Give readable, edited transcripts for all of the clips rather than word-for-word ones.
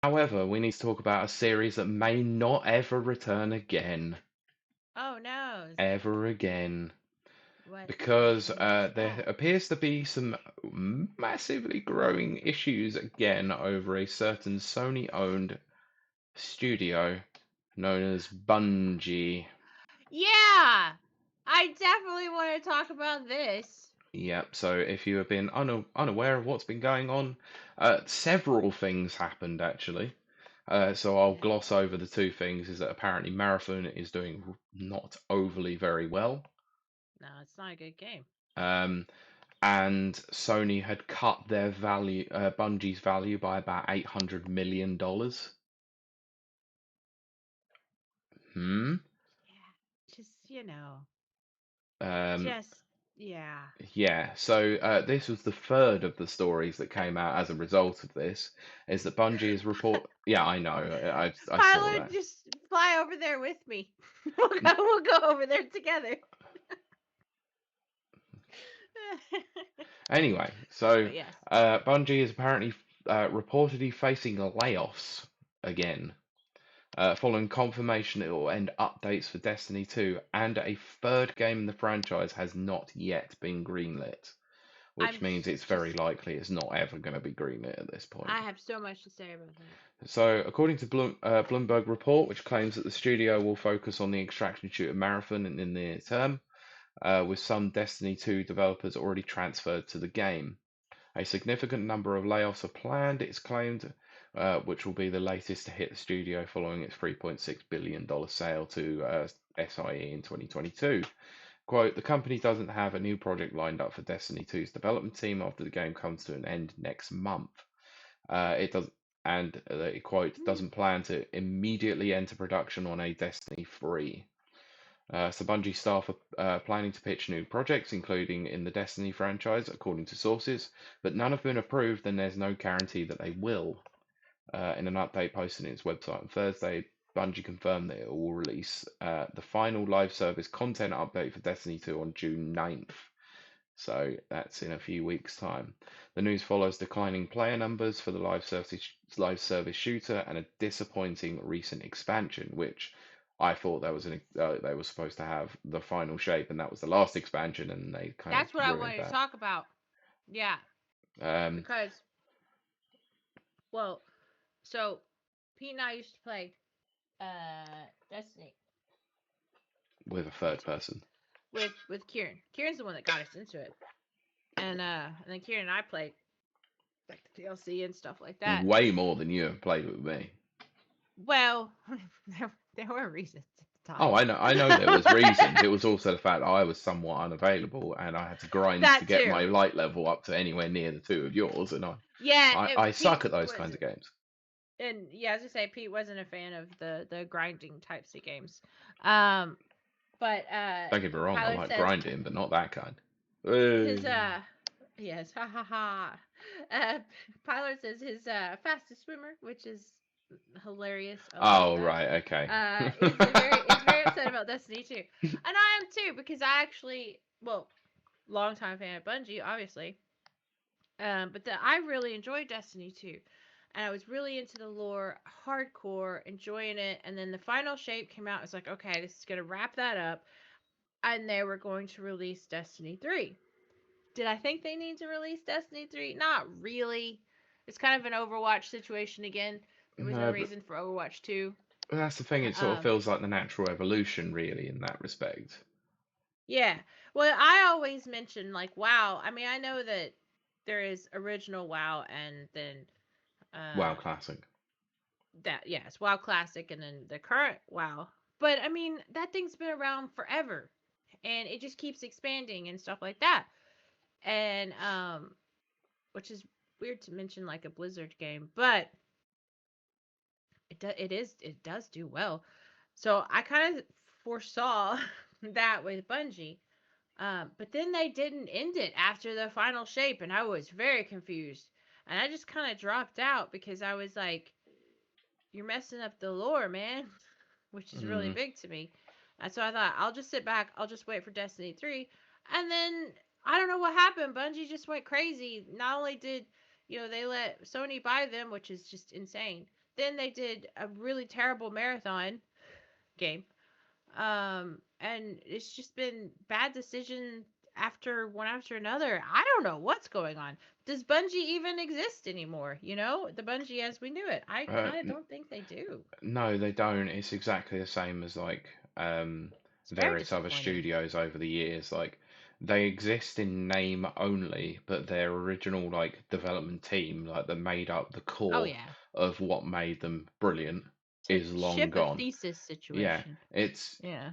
However, we need to talk about a series that may not ever return again. Oh no. Ever again. What Because what is there that? appears to be some massively growing issues again over a certain Sony-owned studio known as Bungie. Yeah. I definitely want to talk about this. Yep, so if you have been unaware of what's been going on, several things happened actually. So I'll Yeah. gloss over the two things is that apparently Marathon is doing not overly very well. No, it's not a good game. Um, and Sony had cut their Bungie's value by about $800 million. Hmm. Yeah. Just. Um, Just yeah. yeah. So this was the third of the stories that came out as a result of this. Is that Bungie is report? Yeah, I know. I saw Tyler, that. just fly over there with me. We'll go over there together. Anyway, so But yes. Bungie is apparently reportedly facing layoffs again, following confirmation it will end updates for Destiny 2, and a third game in the franchise has not yet been greenlit, which means it's very just likely it's not ever going to be greenlit at this point. I have so much to say about that. So, according to Bloomberg report, which claims that the studio will focus on the extraction shooter Marathon in the near term, with some Destiny 2 developers already transferred to the game. A significant number of layoffs are planned, it's claimed, which will be the latest to hit the studio following its $3.6 billion sale to SIE in 2022. Quote, the company doesn't have a new project lined up for Destiny 2's development team after the game comes to an end next month. It does, and it quote, Hmm. doesn't plan to immediately enter production on a Destiny 3. So Bungie staff are planning to pitch new projects, including in the Destiny franchise, according to sources, but none have been approved, and there's no guarantee that they will. In an update posted on its website on Thursday, Bungie confirmed that it will release the final live service content update for Destiny 2 on June 9th. So that's in a few weeks' time. The news follows declining player numbers for the live service shooter and a disappointing recent expansion, which I thought they were supposed to have the final shape, and that was the last expansion, and they kind of That's what I ruined wanted to that. talk about. Yeah, Um, because well, so Pete and I used to play Destiny with a third person, with Kieran. Kieran's the one that got us into it. And then Kieran and I played like the DLC and stuff like that. way more than you have played with me. Well, there were reasons at the Oh, time. I know there was reasons. It was also the fact that I was somewhat unavailable, and I had to grind to That get my too. light level up to anywhere near the two of yours, and Yeah, I suck Pete at those kinds was, of games. and yeah, as I say, Pete wasn't a fan of the grinding types of games. Um, but Don't get me wrong, I Pilot like says grinding, but not that kind. his Uh, yes, ha ha ha. Uh, Pilot says his fastest swimmer, which is hilarious. I love oh, that. right, okay. Is very upset about Destiny 2. And I am too, because I actually, well, longtime fan of Bungie, obviously. I really enjoyed Destiny 2. And I was really into the lore, hardcore, enjoying it. And then the final shape came out. I was like, okay, this is going to wrap that up. And they were going to release Destiny 3. Did I think they need to release Destiny 3? Not really. It's kind of an Overwatch situation again. There was no No, but reason for Overwatch 2. that's the thing, it sort of Um, feels like the natural evolution, really, in that respect. Yeah. Well, I always mention like WoW. I mean, I know that there is original WoW and then WoW uh Classic. that yes, WoW Classic and then the current WoW. But I mean, that thing's been around forever and it just keeps expanding and stuff like that. And which is weird to mention like a Blizzard game, but it does do well. So I kind of foresaw that with Bungie. But then they didn't end it after the final shape, and I was very confused. And I just kind of dropped out because I was like, "You're messing up the lore, man," which is really Mm, big to me. And so I thought, I'll just sit back. I'll just wait for Destiny 3. And then I don't know what happened. Bungie just went crazy. Not only did they let Sony buy them, which is just insane. Then they did a really terrible marathon game. And it's just been bad decision after one after another. I don't know what's going on. Does Bungie even exist anymore? You know, the Bungie as we knew it. I Uh, kind of don't think they do. no, they don't. It's exactly the same as like It's very various other disappointing. studios over the years. Like they exist in name only, but their original like development team, like that made up the Oh core yeah. of what made them brilliant, It's like is long ship of gone. thesis Yeah, situation. it's Yeah.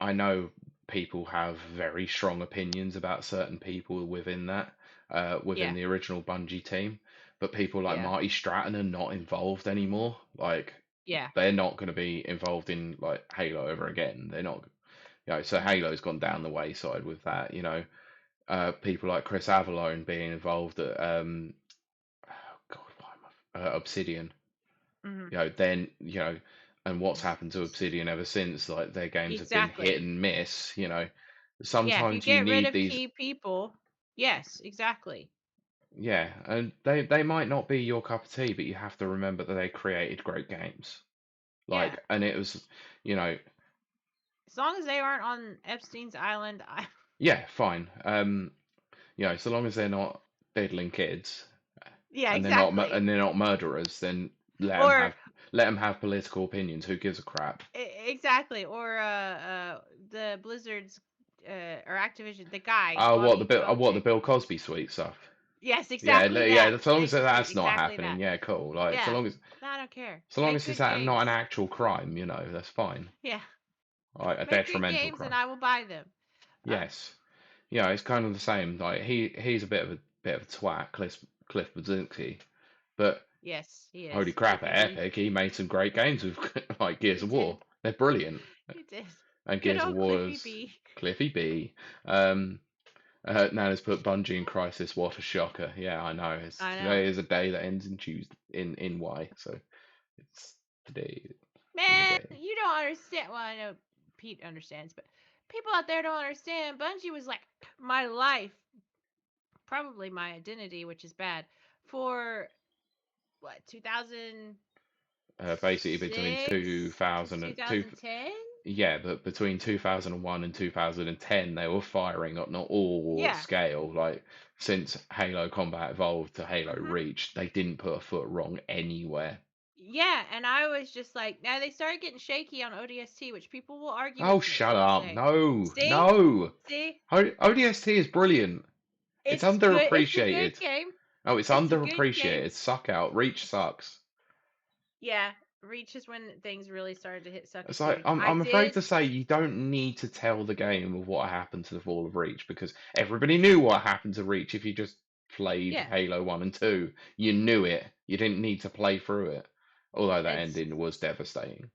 I know people have very strong opinions about certain people within that, within Yeah. the original Bungie team, but people like Yeah. Marty Stratton are not involved anymore. Like, Yeah. they're not going to be involved in like Halo ever again. They're not, so Mm. Halo's gone down the wayside with that. People like Chris Avellone being involved at, oh God, why am I, Obsidian. Hmm. Then and what's happened to Obsidian ever since? Like their games have been hit Exactly. and miss. Yeah. If you Sometimes you get rid need of these. key people, yes, exactly. Yeah, and they might not be your cup of tea, but you have to remember that they created great games. Yeah. And it was, you know, As long as they aren't on Epstein's island, yeah, fine. So long as they're not diddling kids yeah, and exactly. they're not murderers, then Or let them have political opinions. Who gives a crap? exactly. Or the Blizzard's or Activision, the guy What the Bogchick. Bill Cosby sweet stuff? Yes, Yeah, exactly yeah. that. So long as that's not Exactly happening, that. yeah, cool. Like Yeah. No, I don't care. so long Make as it's good not an games. actual crime, that's fine. Yeah. Like a Make good detrimental games and crime. I will buy them. Uh, Yes. It's kind of the same. Like he's a bit of a twat, Cliff Bleszinski, but yes, he holy is. crap, at Cliffy B. Epic, he made some great games with like Gears He of did. War. They're brilliant. He did. And Good Gears of old War Cliffy is B. Cliffy B. Um, now let's put Bungie in Crisis. What a shocker! Yeah, I know. I know. Today is a day that ends in Tuesday in Y, so it's today in the Man, day. you don't understand. Well, I know Pete understands, but people out there don't understand. Bungie was like my life, probably my identity, which is bad, for what, 2006 Basically between to 2000 and two, 2010? yeah, but between 2001 and 2010, they were firing on all Yeah. scale. Like since Halo Combat Evolved to Halo Hmm. Reach, they didn't put a foot wrong anywhere. Yeah, and I was just like, now they started getting shaky on ODST, which people will argue Oh, with me. shut They'll up! say, No, see, no. see, ODST is brilliant. It's it's good. It's a good underappreciated. game. Oh, it's It's a good game. underappreciated. Suck out. Reach sucks. Yeah, Reach is when things really started to hit It's like suckitude. I I'm afraid did, to say you don't need to tell the game of what happened to the Fall of Reach because everybody knew what happened to Reach if you just played yeah, Halo 1 and 2. You knew it. You didn't need to play through it. Although that it's ending was devastating.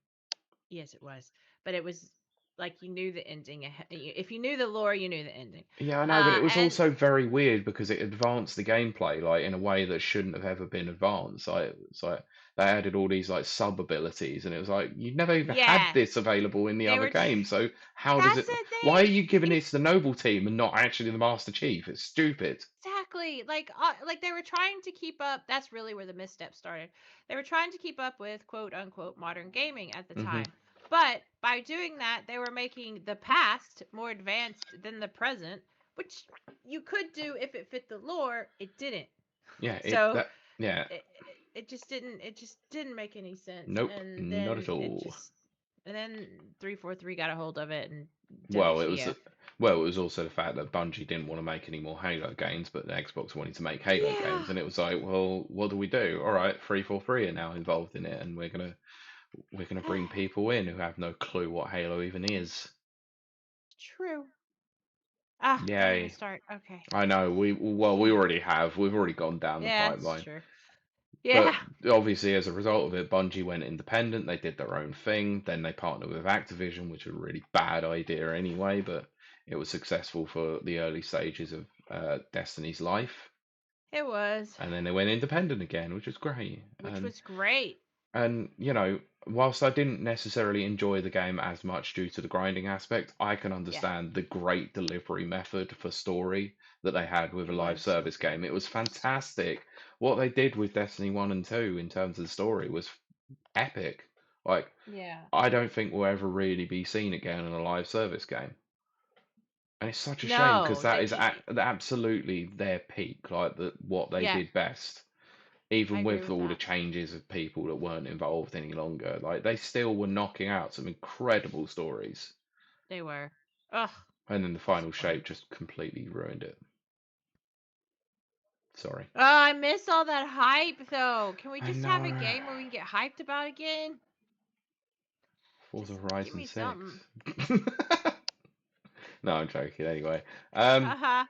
yes, it was, but it was like you knew the ending. If you knew the lore, you knew the ending. Yeah, I know, but it was And also very weird because it advanced the gameplay like in a way that shouldn't have ever been advanced. Like it's like they added all these like sub abilities, and it was like you never even had yeah, this available in the they other were. game. So how does That's it? the Why are thing. you giving it to the It's Noble team and not actually the Master Chief? It's stupid. exactly like they were trying to keep up. That's really where the misstep started. They were trying to keep up with quote unquote modern gaming at the Hmm. time. But by doing that, they were making the past more advanced than the present, which you could do if it fit the lore. It didn't. Yeah, So yeah, it just didn't make any sense. nope, not at all. And then 343 got a hold of it and Well, it was WTF. well, it was also the fact that Bungie didn't want to make any more Halo games, but Xbox wanted to make Halo Yeah. games, and it was like, well, what do we do? All right, 343 are now involved in it, and we're gonna bring people in who have no clue what Halo even is. True. Ah, don't even Yay! start. Okay. I know we Yeah. already have. We've already gone down the Yeah, that's pipeline. true. Yeah. But obviously, as a result of it, Bungie went independent. They did their own thing. Then they partnered with Activision, which was a really bad idea anyway, but it was successful for the early stages of Destiny's life. It was. And then they went independent again, which was great. Which was great. And whilst I didn't necessarily enjoy the game as much due to the grinding aspect, I can Yeah, understand the great delivery method for story that they had with a it live was. service game. It was fantastic. What they did with Destiny 1 and 2 in terms of the story was epic. Like, Yeah. I don't think we'll ever really be seen again in a live service game. And it's such a shame because No, that they is just absolutely their peak, like what they yeah, did best. I Even agree with with all the that. changes of people that weren't involved any longer, like they still were knocking out some incredible stories. They were. Ugh, And then the final disappointing. shape just completely ruined it. Sorry. Oh, I miss all that hype though. Can we I just have a know. game where we can get hyped about again? Forza Just give Horizon me 6. something. No, I'm joking anyway. Haha.